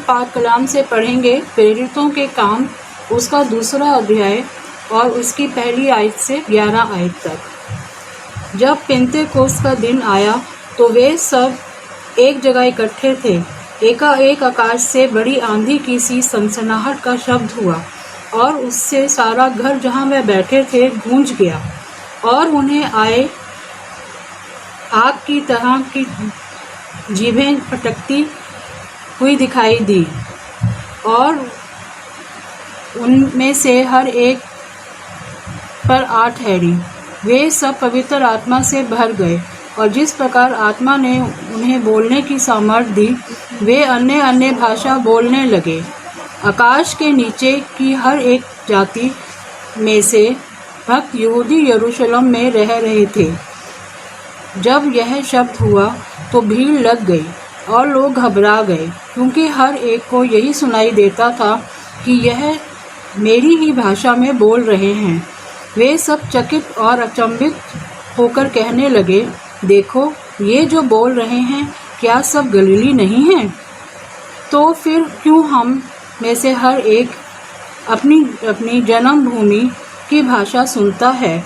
पाक कलाम से पढ़ेंगे प्रेरितों के काम, उसका 2 अध्याय और उसकी पहली आयत से 11 आयत तक। जब पेंतेकोस्त का दिन आया तो वे सब एक जगह इकट्ठे थे। एकाएक आकाश से बड़ी आंधी की सी सनसनाहट का शब्द हुआ और उससे सारा घर जहाँ वे बैठे थे गूंज गया, और उन्हें आग की तरह की जीभें फटकती हुई दिखाई दी, और उनमें से हर एक पर 8 ठहरी। वे सब पवित्र आत्मा से भर गए, और जिस प्रकार आत्मा ने उन्हें बोलने की सामर्थ्य दी, वे अन्य अन्य भाषा बोलने लगे। आकाश के नीचे की हर एक जाति में से भक्त यहूदी यरूशलेम में रह रहे थे। जब यह शब्द हुआ तो भीड़ लग गई और लोग घबरा गए, क्योंकि हर एक को यही सुनाई देता था कि यह मेरी ही भाषा में बोल रहे हैं। वे सब चकित और अचंभित होकर कहने लगे, देखो, ये जो बोल रहे हैं क्या सब गलीली नहीं हैं? तो फिर क्यों हम में से हर एक अपनी अपनी जन्मभूमि की भाषा सुनता है?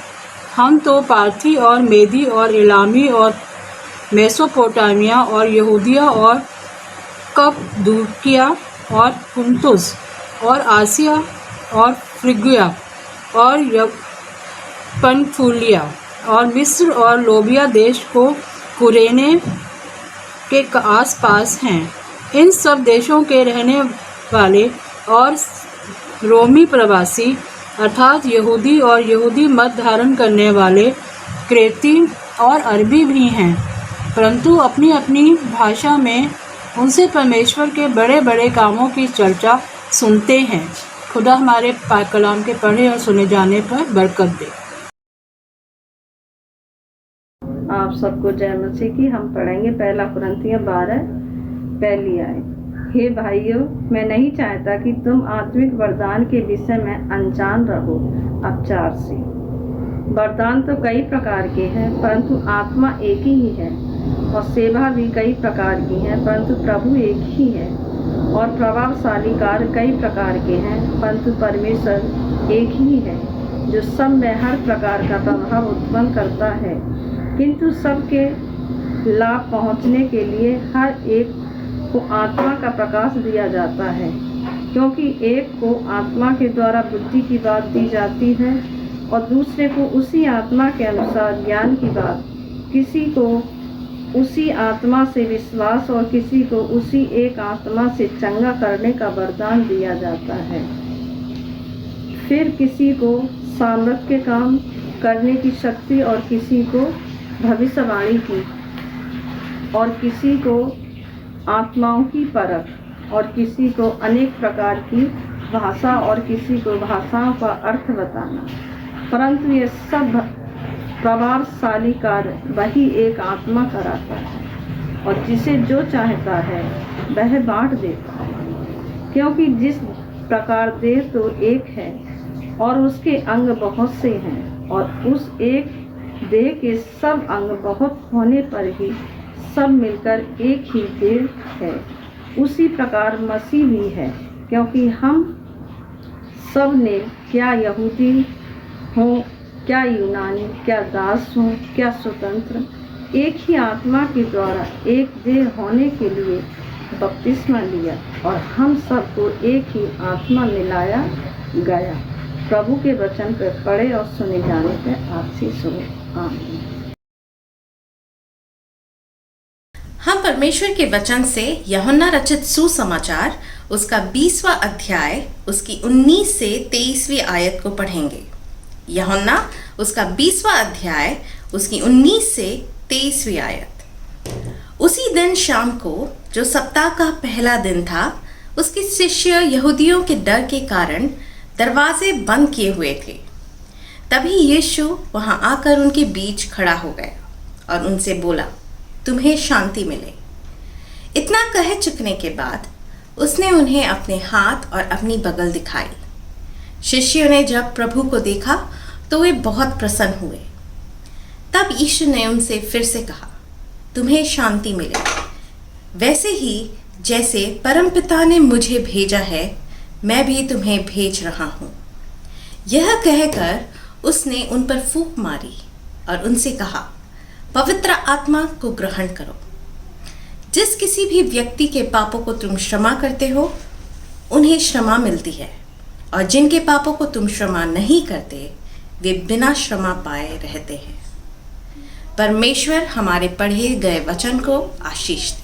हम तो पार्थी और मेदी और इलामी और मेसोपोटामिया और यहूदिया और कप्पदूकिया और पुन्तुस और आसिया और फ्रिगिया और पन्फूलिया और मिस्र और लोबिया देश को कुरेने के आस-पास हैं। इन सब देशों के रहने वाले और रोमी प्रवासी अर्थात यहूदी और यहूदी मत धारण करने वाले क्रेती और अरबी भी हैं, परंतु अपनी अपनी भाषा में उनसे परमेश्वर के बड़े बड़े कामों की चर्चा सुनते हैं। खुदा हमारे पाक कलाम के पढ़े और सुने जाने पर बरकत दे। आप सबको जय मसीह की। हम पढ़ेंगे 1 कुरिन्थियों 12 पहली आयत। हे भाइयों, मैं नहीं चाहता कि तुम आत्मिक वरदान के विषय में अनजान रहो। अब 4 से। वरदान तो कई प्रकार के हैं, परंतु आत्मा एक ही है, और सेवा भी कई प्रकार की हैं, परंतु प्रभु एक ही है। और प्रभावशाली कार्य कई प्रकार के हैं, परंतु परमेश्वर एक ही है, जो सब में हर प्रकार का प्रभाव उत्पन्न करता है। किंतु सबके लाभ पहुँचने के लिए हर एक को आत्मा का प्रकाश दिया जाता है, क्योंकि एक को आत्मा के द्वारा बुद्धि की बात दी जाती है और दूसरे को उसी आत्मा के अनुसार ज्ञान की बात। किसी को उसी आत्मा से विश्वास और किसी को उसी एक आत्मा से चंगा करने का वरदान दिया जाता है। फिर किसी को सामर्थ के काम करने की शक्ति और किसी को भविष्यवाणी की और किसी को आत्माओं की परख और किसी को अनेक प्रकार की भाषा और किसी को भाषाओं का अर्थ बताना। परंतु ये सब प्रभावशाली कार्य वही एक आत्मा कराता है और जिसे जो चाहता है वह बांट देता है, क्योंकि जिस प्रकार देह तो एक है और उसके अंग बहुत से हैं, और उस एक देह के सब अंग बहुत होने पर ही सब मिलकर एक ही देह है। उसी प्रकार मसीह भी है, क्योंकि हम सब ने क्या यहूदी हों, क्या यूनानी, क्या दास हों, क्या स्वतंत्र, एक ही आत्मा के द्वारा एक देह होने के लिए बपतिस्मा लिया और हम सबको एक ही आत्मा मिलाया गया। प्रभु के वचन पर पढ़े और सुने जाने पर आशीष हो। आमीन। हम परमेश्वर के वचन से यूहन्ना रचित सुसमाचार उसका 20वां अध्याय उसकी 19 से 23वीं आयत को पढ़ेंगे। यूहन्ना उसका 20वां अध्याय उसकी 19 से 23वीं आयत। उसी दिन शाम को, जो सप्ताह का पहला दिन था, उसके शिष्य यहूदियों के डर के कारण दरवाजे बंद किए हुए थे। तभी यीशु वहां आकर उनके बीच खड़ा हो गया और उनसे बोला, तुम्हें शांति मिले। इतना कह चुकने के बाद उसने उन्हें अपने हाथ और अपनी बगल दिखाई। शिष्यों ने जब प्रभु को देखा तो वे बहुत प्रसन्न हुए। तब यीशु ने उनसे फिर से कहा, तुम्हें शांति मिले। वैसे ही जैसे परमपिता ने मुझे भेजा है, मैं भी तुम्हें भेज रहा हूँ। यह कहकर उसने उन पर फूंक मारी और उनसे कहा, पवित्र आत्मा को ग्रहण करो। जिस किसी भी व्यक्ति के पापों को तुम क्षमा करते हो, उन्हें क्षमा मिलती है, और जिनके पापों को तुम क्षमा नहीं करते, वे बिना क्षमा पाए रहते हैं। परमेश्वर हमारे पढ़े गए वचन को आशीष दे।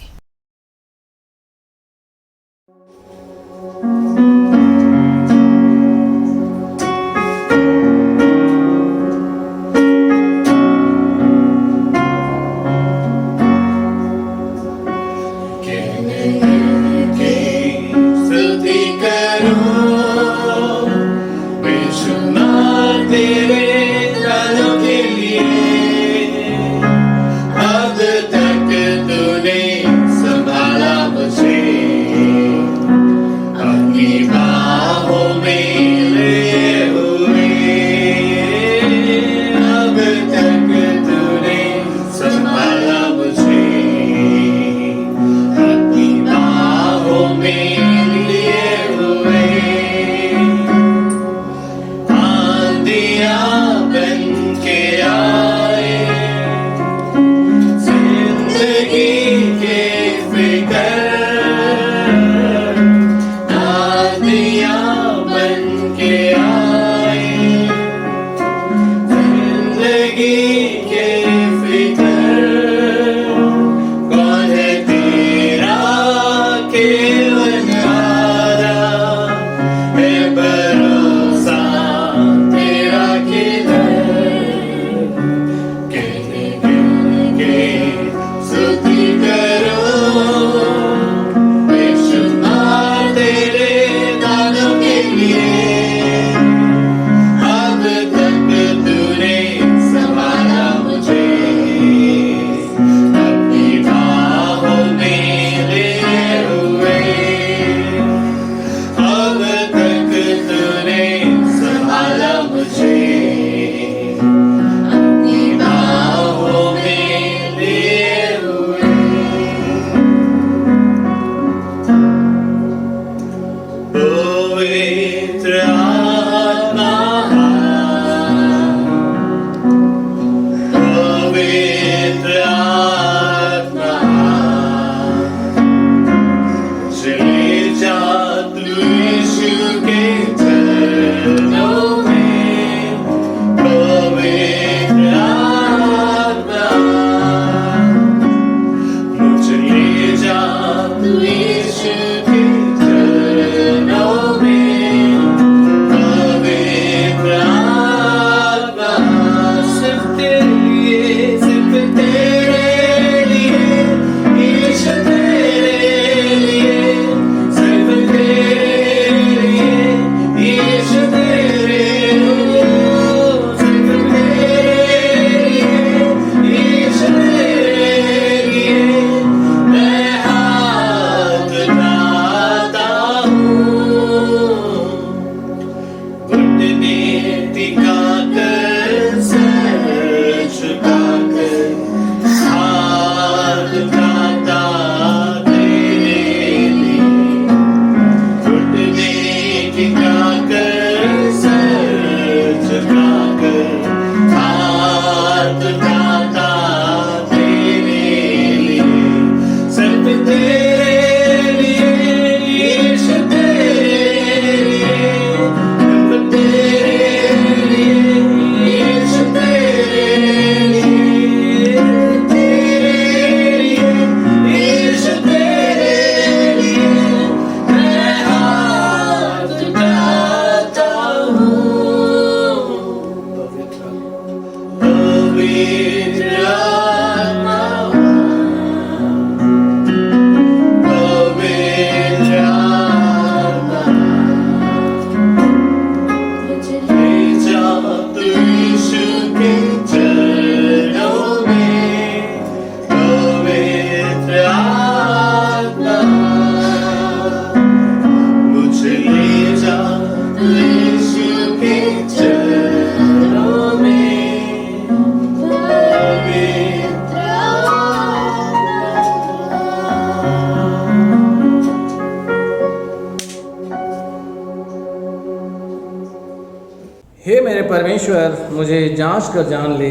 हे मेरे परमेश्वर, मुझे जांच कर जान ले,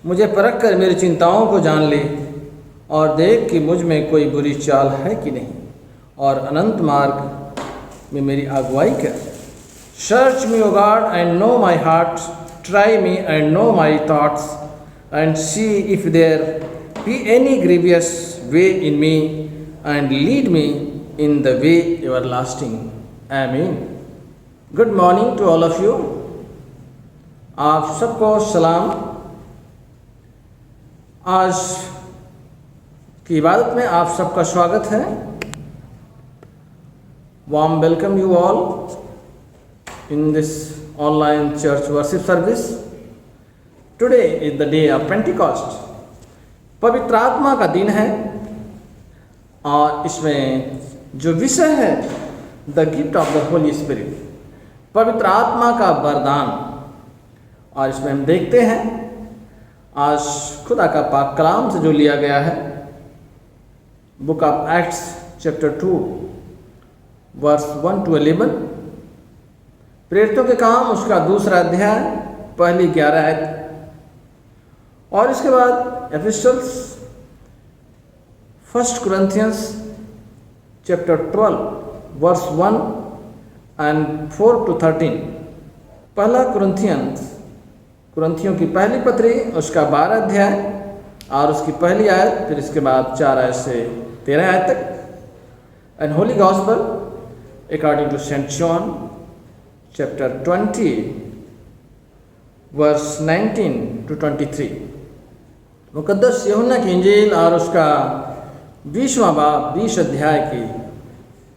मुझे परख कर मेरी चिंताओं को जान ले और देख कि मुझ में कोई बुरी चाल है कि नहीं, और अनंत मार्ग में मेरी अगुवाई कर। Search me O God and know my heart, try me and know my thoughts and see if there be any grievous way in me and lead me in the way everlasting. आमीन। Good morning to all of you. आप सबको सलाम। आज की इबादत में आप सबका स्वागत है। Warm welcome you all in this online church worship service. Today is the day of Pentecost. पवित्र आत्मा का दिन है और इसमें जो विषय है the gift of the holy spirit, पवित्र आत्मा का वरदान। और इसमें हम देखते हैं आज खुदा का पाक कलाम से जो लिया गया है, book of Acts chapter 2 verse 1 to 11, प्रेरितों के काम उसका दूसरा अध्याय पहली 11 आयत, और इसके बाद epistles 1 Corinthians chapter 12 verse 1 and 4 to 13। पहला कुरिन्थियों की पहली पत्री उसका 12 अध्याय और उसकी पहली आयत, फिर इसके बाद 4 आयत से 13 आयत तक। And holy gospel according to saint John chapter 20 verse 19 to 23। मुकद्दस यूहन्ना की इंजील और उसका 20वां बाब 20 अध्याय की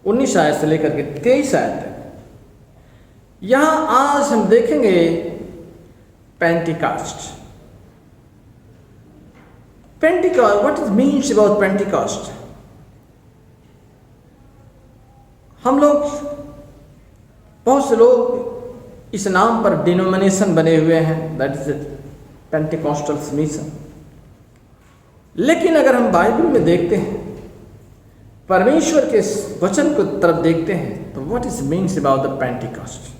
19 आयत से लेकर के 23 आयत तक। यहाँ आज हम देखेंगे Pentecost. Pentecost, what is means about Pentecost? हम लोग, बहुत से लोग इस नाम पर डिनोमिनेशन बने हुए हैं, दैट इज पेंटिकॉस्टल्स मिशन। लेकिन अगर हम बाइबल में देखते हैं, परमेश्वर के वचन को तरफ देखते हैं, तो what is means about the Pentecost?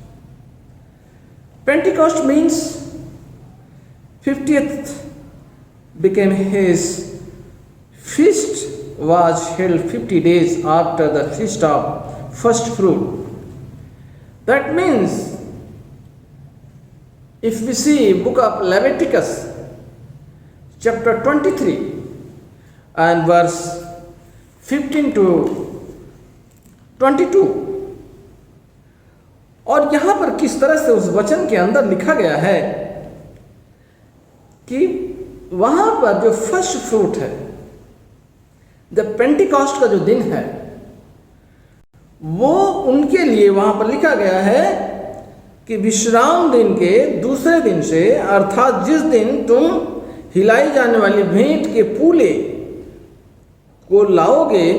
Pentecost means 50th became his feast was held 50 days after the feast of first fruit. That means if we see book of Leviticus chapter 23 and verse 15 to 22, और यहाँ पर किस तरह से उस वचन के अंदर लिखा गया है कि वहाँ पर जो फर्स्ट फ्रूट है, जब पेंटिकॉस्ट का जो दिन है, वो उनके लिए वहाँ पर लिखा गया है कि विश्राम दिन के दूसरे दिन से, अर्थात जिस दिन तुम हिलाई जाने वाली भेंट के पूले को लाओगे,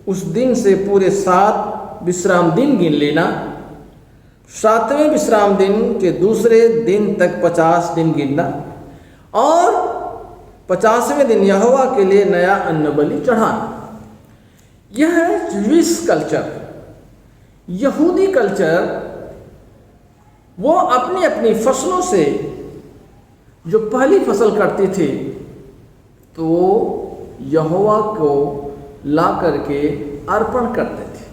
उस दिन से पूरे 7 विश्राम दिन गिन लेना। 7वें विश्राम दिन के दूसरे दिन तक 50 दिन गिनना, और 50वें दिन यहोवा के लिए नया अन्न बलि चढ़ाना। यह है ज्यूइश कल्चर, यहूदी कल्चर। वो अपनी अपनी फसलों से जो पहली फसल करती थी, तो यहोवा को ला करके अर्पण करते थे।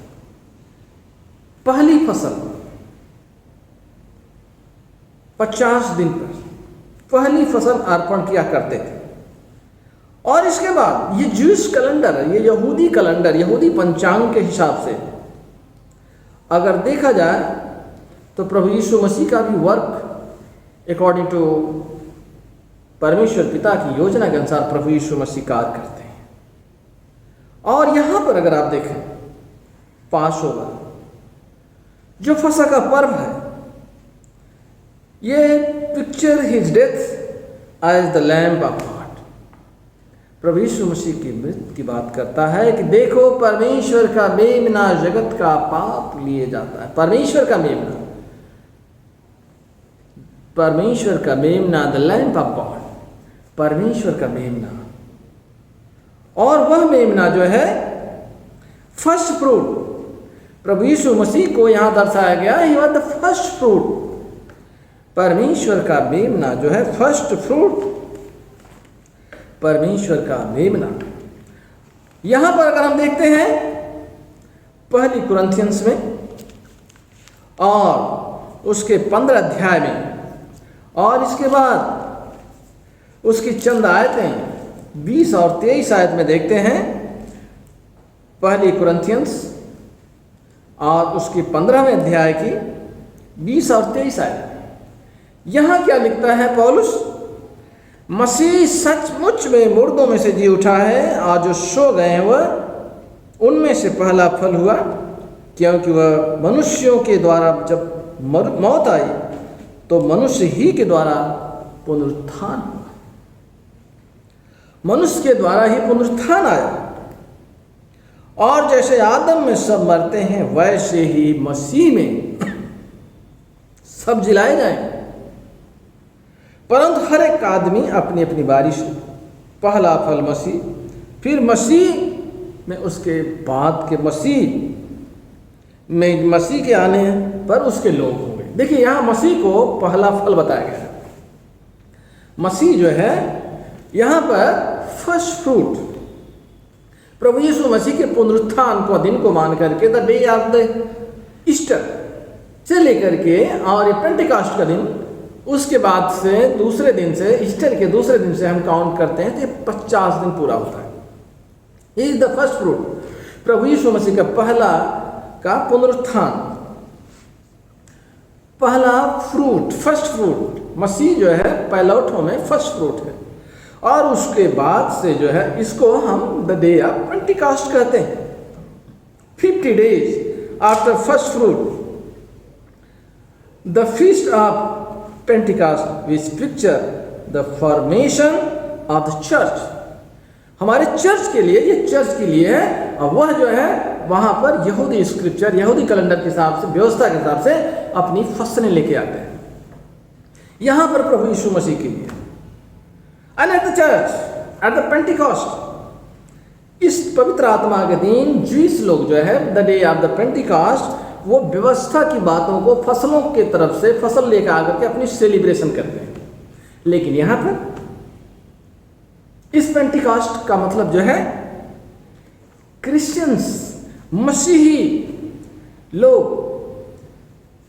पहली फसल 50 दिन पर पहली फसल अर्पण किया करते थे। और इसके बाद ये ज्यूइश कैलेंडर है, ये यहूदी कैलेंडर, यहूदी पंचांग के हिसाब से अगर देखा जाए तो प्रभु यीशु मसीह का भी वर्क अकॉर्डिंग टू परमेश्वर पिता की योजना के अनुसार प्रभु यीशु मसीह कार्य करते हैं। और यहाँ पर अगर आप देखें, पासओवर जो फसह का पर्व है, ये picture his death as the lamb of God. प्रभु यीशु मसीह की मृत्यु की बात करता है कि देखो परमेश्वर का मेमना जगत का पाप लिए जाता है। परमेश्वर का मेमना द लैम्ब ऑफ गॉड, परमेश्वर का मेमना। और वह मेमना जो है फर्स्ट फ्रूट, प्रभु यीशु मसीह को यहाँ दर्शाया गया, he was the first fruit. परमेश्वर का मेमना जो है फर्स्ट फ्रूट, परमेश्वर का मेमना। यहां पर अगर हम देखते हैं पहली कुरिन्थियंस में और उसके 15 अध्याय में, और इसके बाद उसकी चंद आयतें 20 और 23 आयत में देखते हैं। पहली कुरिन्थियंस और उसके 15वें अध्याय की 20 और 23 आयत। यहां क्या लिखता है पौलुस? मसीह सचमुच में मुर्दों में से जी उठा है, और जो सो गए हैं वह उनमें से पहला फल हुआ, क्योंकि वह मनुष्यों के द्वारा जब मौत आई तो मनुष्य ही के द्वारा पुनरुत्थान हुआ। मनुष्य के द्वारा ही पुनरुत्थान आया, और जैसे आदम में सब मरते हैं वैसे ही मसीह में सब जिलाए जाएंगे। परंतु हर एक आदमी अपनी अपनी बारी से, पहला फल मसीह, फिर मसीह में उसके बाद के मसीह में, मसीह के आने पर उसके लोग होंगे। देखिए यहाँ मसीह को पहला फल बताया गया है। मसीह जो है यहाँ पर फर्स्ट फ्रूट, प्रभु यीशु मसीह के पुनरुत्थान को दिन को मान करके the day of the Easter से लेकर के और ये पेंटिकॉस्ट का दिन, उसके बाद से दूसरे दिन से, ईस्टर के दूसरे दिन से हम काउंट करते हैं तो ये 50 दिन पूरा होता है। ये इज द फर्स्ट फ्रूट, प्रभु यीशु मसीह का पहला का पुनरुत्थान, पहला फ्रूट, फर्स्ट फ्रूट। मसीह जो है पैलौठों में फर्स्ट फ्रूट है, और उसके बाद से जो है इसको हम द डे ऑफ पेंटिकॉस्ट कहते हैं। 50 days after first fruit, the feast of Pentecost which picture the formation of the church. हमारे चर्च के लिए, ये चर्च के लिए है, और वह जो है वहां पर यहूदी स्क्रिप्चर, यहूदी कैलेंडर के हिसाब से, व्यवस्था के हिसाब से अपनी फसलें लेके आते हैं। यहां पर प्रभु यीशु मसीह के लिए, and at the church at the Pentecost, इस पवित्र आत्मा के दिन ज्यूइश लोग जो है the day of the Pentecost, वो व्यवस्था की बातों को फसलों के तरफ से, फसल लेकर आकर के अपनी सेलिब्रेशन करते हैं। लेकिन यहां पर इस पेंटिकॉस्ट का मतलब जो है क्रिश्चियंस, मसीही लोग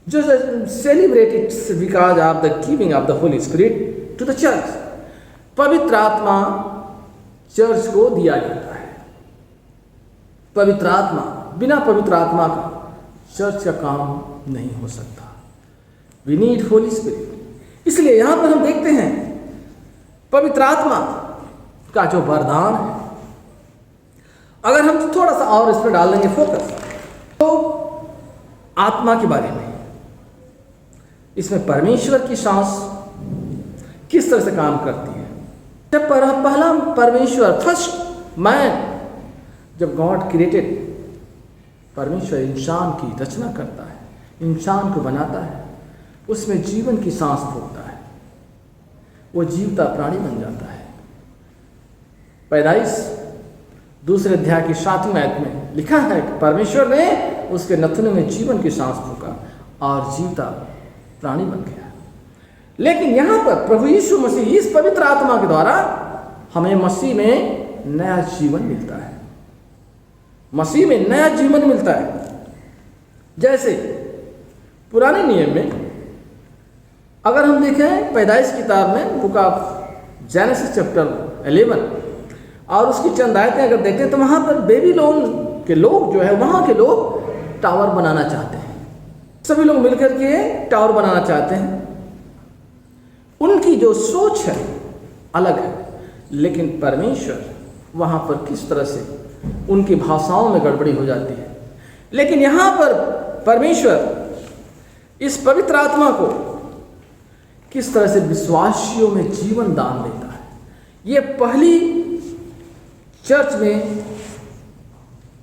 जो celebrate it because of the giving of the holy spirit to the church. पवित्र आत्मा चर्च को दिया जाता है। पवित्र आत्मा, बिना पवित्र आत्मा का चर्च का काम नहीं हो सकता। We need holy spirit. इसलिए यहां पर हम देखते हैं पवित्र आत्मा का जो वरदान है, अगर हम थोड़ा सा और इस पर डाल देंगे फोकस, तो आत्मा के बारे में, इसमें परमेश्वर की सांस किस तरह से काम करती है। जब पहला परमेश्वर, फर्स्ट मैन, जब गॉड क्रिएटेड, परमेश्वर इंसान की रचना करता है, इंसान को बनाता है, उसमें जीवन की सांस फूंकता है, वो जीवता प्राणी बन जाता है। पैदाइश दूसरे अध्याय की 7वीं आयत में लिखा है कि परमेश्वर ने उसके नथुने में जीवन की सांस फूंका और जीवता प्राणी बन गया। लेकिन यहां पर प्रभु यीशु मसीह, इस पवित्र आत्मा के द्वारा हमें मसीह में नया जीवन मिलता है। मसीह में नया जीवन मिलता है। जैसे पुराने नियम में अगर हम देखें पैदाइश किताब में, बुक ऑफ जेनेसिस चैप्टर 11 और उसकी चंद आयतें अगर देखते हैं तो वहां पर बेबीलोन के लोग जो है, वहां के लोग टावर बनाना चाहते हैं। सभी लोग मिलकर के टावर बनाना चाहते हैं। उनकी जो सोच है अलग है, लेकिन परमेश्वर वहां पर किस तरह से उनकी भाषाओं में गड़बड़ी हो जाती है। लेकिन यहां पर परमेश्वर इस पवित्र आत्मा को किस तरह से विश्वासियों में जीवन दान देता है। ये पहली चर्च में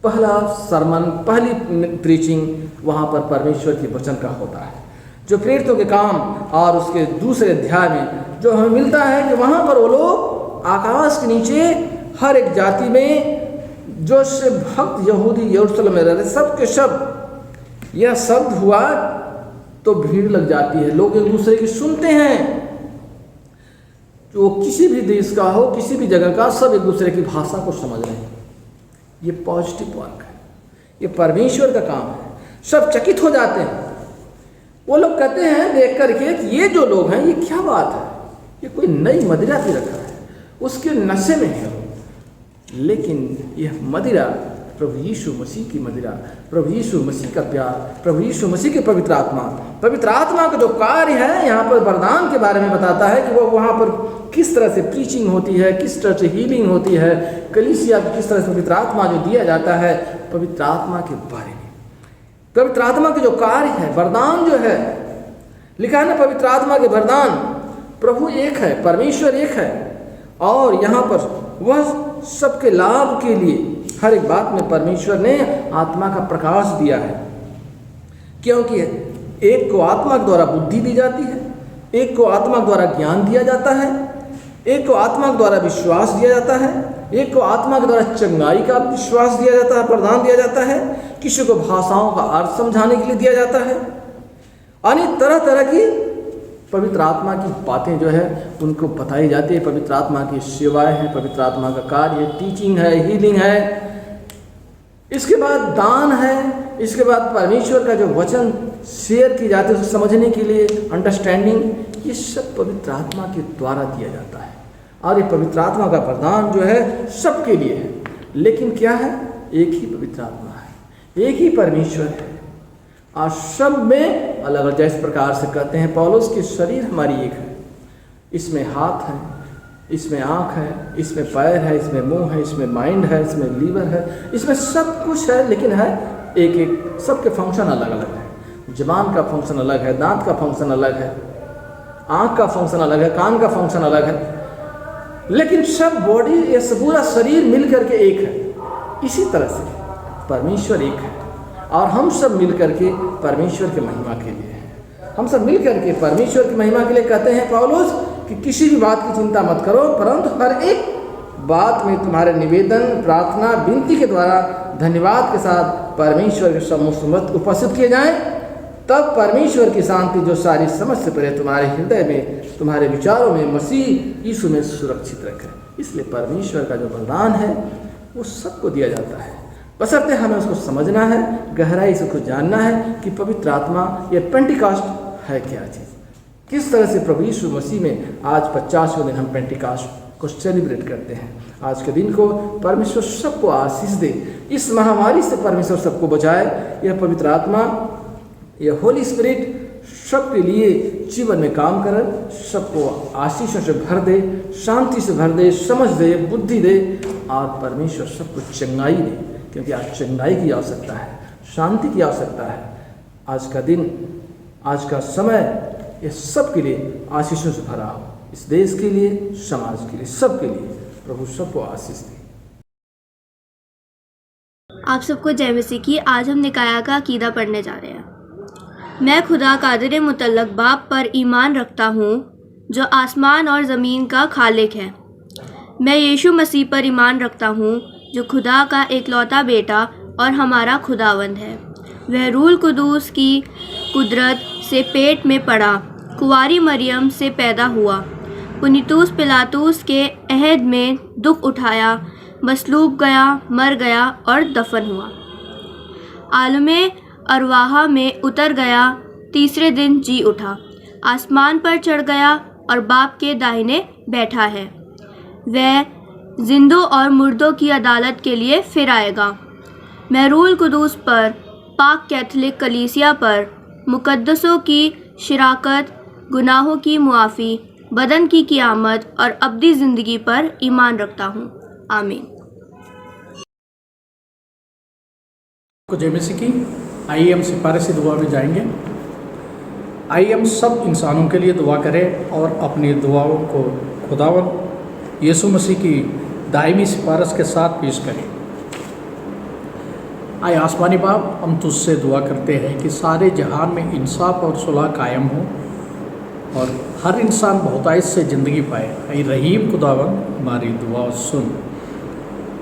पहला सरमन, पहली प्रीचिंग वहां पर परमेश्वर के वचन का होता है, जो प्रेरितों के काम और उसके दूसरे अध्याय में जो हमें मिलता है कि वहां पर वो लोग आकाश के नीचे हर एक जाति में जो से भक्त यहूदी यरूशलेम में रहते, सब के सब यह शब्द हुआ तो भीड़ लग जाती है, लोग एक दूसरे की सुनते हैं। जो किसी भी देश का हो, किसी भी जगह का, सब एक दूसरे की भाषा को समझ रहे हैं। ये पॉजिटिव वर्क है, ये परमेश्वर का काम है। सब चकित हो जाते हैं। वो लोग कहते हैं देख करके कि ये जो लोग हैं, ये क्या बात है, ये कोई नई मदिरा पी रखा है, उसके नशे में है। लेकिन यह मदिरा प्रभु यीशु मसीह की मदिरा, प्रभु यीशु मसीह का प्यार, प्रभु यीशु मसीह की पवित्र आत्मा का जो कार्य है। यहाँ पर वरदान के बारे में बताता है कि वो वहाँ पर किस तरह से प्रीचिंग होती है, किस तरह से हीलिंग होती है, कलीसिया को किस तरह से पवित्र आत्मा जो दिया जाता है, पवित्र आत्मा के बारे में, पवित्र आत्मा के जो कार्य है, वरदान जो है। लिखा है ना, पवित्र आत्मा के वरदान, प्रभु एक है, परमेश्वर एक है, और यहाँ पर वह सबके लाभ के लिए हर एक बात में परमेश्वर ने आत्मा का प्रकाश दिया है। क्योंकि एक को आत्मा के द्वारा बुद्धि दी जाती है, एक को आत्मा के द्वारा ज्ञान दिया जाता है, एक को आत्मा के द्वारा विश्वास दिया जाता है, एक को आत्मा के द्वारा चंगाई का विश्वास दिया जाता है, प्रदान दिया जाता है, किसी को भाषाओं का अर्थ समझाने के लिए दिया जाता है। अनेक तरह तरह की पवित्र आत्मा की बातें जो है उनको बताई जाती है। पवित्र आत्मा की सेवाएं हैं, पवित्र आत्मा का कार्य, टीचिंग है, हीलिंग है, इसके बाद दान है, इसके बाद परमेश्वर का जो वचन शेयर की जाती है उसे समझने के लिए अंडरस्टैंडिंग, ये सब पवित्र आत्मा के द्वारा दिया जाता है। और ये पवित्र आत्मा का वरदान जो है सबके लिए है। लेकिन क्या है, एक ही पवित्र आत्मा है, एक ही परमेश्वर है, और सब में अलग अलग, जैसे प्रकार से कहते हैं पौलुस की शरीर हमारी एक है, इसमें हाथ है, इसमें आँख है, इसमें पैर है, इसमें मुंह है, इसमें माइंड है, इसमें लीवर है, इसमें सब कुछ है, लेकिन है एक एक, सबके फंक्शन अलग अलग है। जबान का फंक्शन अलग है, दांत का फंक्शन अलग है, आँख का फंक्शन अलग है, कान का फंक्शन अलग है, लेकिन सब बॉडी, ये पूरा शरीर मिल करके एक है। इसी तरह से परमेश्वर एक है, और हम सब मिल करके परमेश्वर के महिमा के लिए हैं। हम सब मिल करके परमेश्वर की महिमा के लिए कहते हैं पौलुस कि किसी भी बात की चिंता मत करो, परंतु हर एक बात में तुम्हारे निवेदन, प्रार्थना, विनती के द्वारा धन्यवाद के साथ परमेश्वर के सम्मुख उपस्थित किए जाएं। तब परमेश्वर की शांति जो सारी समझ से परे तुम्हारे हृदय में, तुम्हारे विचारों में मसीह यीशु में सुरक्षित रखे। इसलिए परमेश्वर का जो वरदान है वो सबको दिया जाता है, बशर्ते हमें उसको समझना है, गहराई से उसको जानना है कि पवित्र आत्मा ये पेंटिकास्ट है क्या चीज़, किस तरह से प्रभु यीशु मसीह में आज 50वें दिन हम पेंटिकास्ट को सेलिब्रेट करते हैं। आज के दिन को परमेश्वर सबको आशीष दे, इस महामारी से परमेश्वर सबको बचाए। यह पवित्र आत्मा, यह होली स्पिरिट सबके लिए जीवन में काम करे, सबको आशीषों से भर दे, शांति से भर दे, समझ दे, बुद्धि दे, और परमेश्वर सबको चंगाई दे, क्योंकि आज चंगाई की आवश्यकता है, शांति की आवश्यकता है। आज का दिन, आज का समय, ये सब के लिए आशीषों से भरा हो, इस देश के लिए, समाज के लिए, सबके लिए प्रभु सबको आशीष दे। आप सबको जय मसीह की। आज हम निकाया का अकीदा पढ़ने जा रहे हैं। मैं खुदा कादिर मुतल्लक बाप पर ईमान रखता हूँ जो आसमान और ज़मीन का खालिक है। मैं यीशु मसीह पर ईमान रखता हूँ जो खुदा का एकलौता बेटा और हमारा खुदावंद है। वह रूल कुदूस की कुदरत से पेट में पड़ा, कुंवारी मरियम से पैदा हुआ, पुनितुस पिलातुस के अहद में दुख उठाया, मसलूब गया, मर गया और दफन हुआ, आलमे अरवाहा में उतर गया, तीसरे दिन जी उठा, आसमान पर चढ़ गया और बाप के दाहिने बैठा है। वह जिंदों और मुर्दों की अदालत के लिए फिर आएगा। मैं रूल कुदूस पर, पाक कैथोलिक कलीसिया पर, मुकद्दसों की शिराकत, गुनाहों की मुआफ़ी, बदन की क़ियामत और अब्दी ज़िंदगी पर ईमान रखता हूँ। आमीन। जय मसीह की। आइए हम सिफारिशी दुआ में जाएंगे। आइए हम सब इंसानों के लिए दुआ करें और अपनी दुआओं को खुदावंद यीशु मसीह की दायमी सिफारिश के साथ पेश करें। आए आसमानी बाप, हम तुझसे दुआ करते हैं कि सारे जहान में इंसाफ और सुलह कायम हो और हर इंसान बहुतायत से ज़िंदगी पाए। आई रहीम खुदावंद, हमारी दुआ सुन।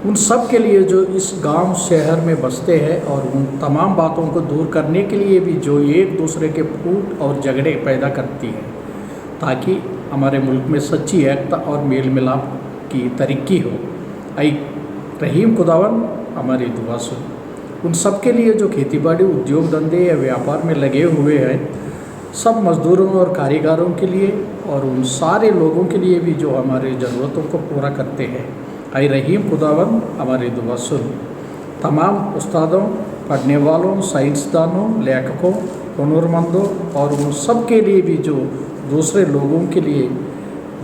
उन सब के लिए जो इस गांव शहर में बसते हैं और उन तमाम बातों को दूर करने के लिए भी जो एक दूसरे के फूट और झगड़े पैदा करती है, ताकि हमारे मुल्क में सच्ची एकता और मेल मिलाप की तरक्की हो। आई रहीम खुदावन हमारी दुआ सुन। उन सब के लिए जो खेतीबाड़ी, उद्योग धंधे या व्यापार में लगे हुए हैं, सब मज़दूरों और कारीगरों के लिए और उन सारे लोगों के लिए भी जो हमारी ज़रूरतों को पूरा करते हैं। आई रहीम खुदावन हमारी दुआ सुन। तमाम उस्तादों, पढ़ने वालों, साइंसदानों, लेखकों, हुनरमंदों और उन सब के लिए भी जो दूसरे लोगों के लिए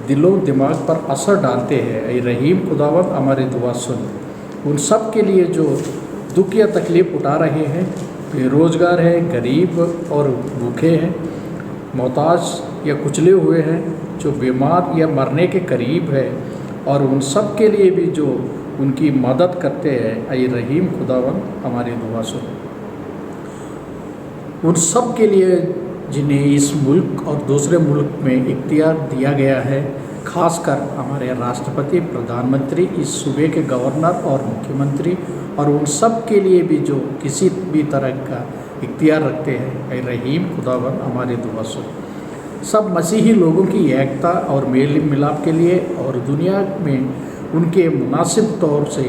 दिलों दिमाग पर असर डालते हैं। आई रहीम खुदावन हमारी दुआ सुन। उन सब के लिए जो दुख या तकलीफ़ उठा रहे हैं, बेरोज़गार हैं, गरीब और भूखे हैं, मोहताज या कुचले हुए हैं, जो बीमार या मरने के करीब है, और उन सब के लिए भी जो उनकी मदद करते हैं। ऐ रहीम खुदावन हमारी दुआ सुन। उन सब के लिए जिन्हें इस मुल्क और दूसरे मुल्क में इख्तियार दिया गया है, खासकर हमारे राष्ट्रपति, प्रधानमंत्री, इस सूबे के गवर्नर और मुख्यमंत्री, और उन सब के लिए भी जो किसी भी तरह का इख्तियार रखते हैं। ऐ रहीम खुदावन हमारी दुआ सुन। सब मसीही लोगों की एकता और मेल मिलाप के लिए और दुनिया में उनके मुनासिब तौर से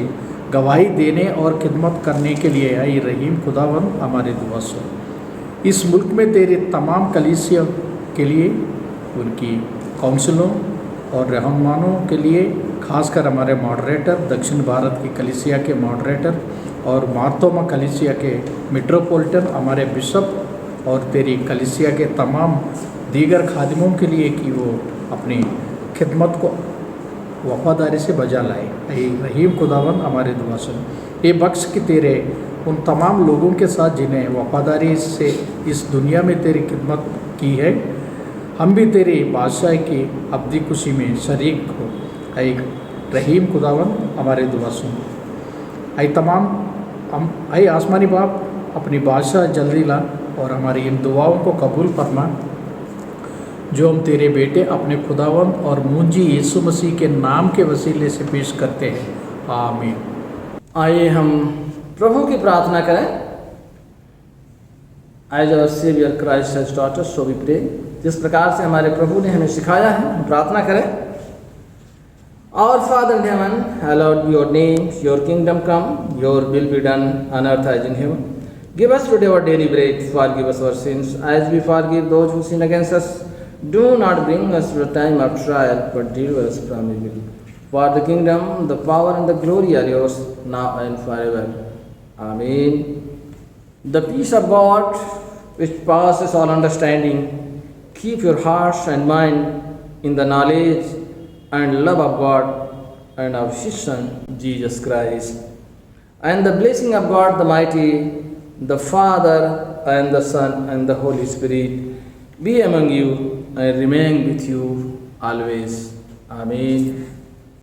गवाही देने और खिदमत करने के लिए। ऐ रहीम खुदावन हमारी दुआ सुन। इस मुल्क में तेरे तमाम कलीसिया के लिए, उनकी काउंसिलों और रहनुमाओं के लिए, खासकर हमारे मॉडरेटर, दक्षिण भारत की कलीसिया के मॉडरेटर और मार्तोमा कलीसिया के मेट्रोपॉलिटन, हमारे बिशप और तेरी कलीसिया के तमाम दीगर खादिमों के लिए कि वो अपनी खिदमत को वफादारी से बजा लाए। ऐ रहीम खुदावन हमारी दुआ सुन। ये बख्श कि तेरे उन तमाम लोगों के साथ जिन्हें वफादारी से इस दुनिया में तेरी खिदमत की है, हम भी तेरी बादशाह की अब्दी खुशी में शरीक हो। ऐ रहीम खुदावन हमारी दुआ सुन। ऐ आसमानी बाप, अपनी बादशाह जल्दी ला और हमारी इन दुआओं को कबूल फरमा जो हम तेरे बेटे अपने खुदावन और मुंजी यीशु मसीह के नाम के वसीले से पेश करते हैं। आमीन। आइए हम प्रभु की प्रार्थना करें। As our saviour Christ has taught us, so we pray. जिस प्रकार से हमारे प्रभु ने हमें सिखाया है, हम प्रार्थना करें। Our Father in heaven, hallowed be your name, your kingdom come, your will be done on earth as in heaven. Give us today our daily bread, forgive us our sins as we forgive those who sin against us. Do not bring us to a time of trial, but deliver us from evil. For the kingdom, the power and the glory are yours, now and forever. Amen. The peace of God, which passes all understanding, keep your hearts and mind in the knowledge and love of God and of His Son, Jesus Christ. And the blessing of God the Mighty, the Father and the Son and the Holy Spirit be among you and remain with you always. Amen.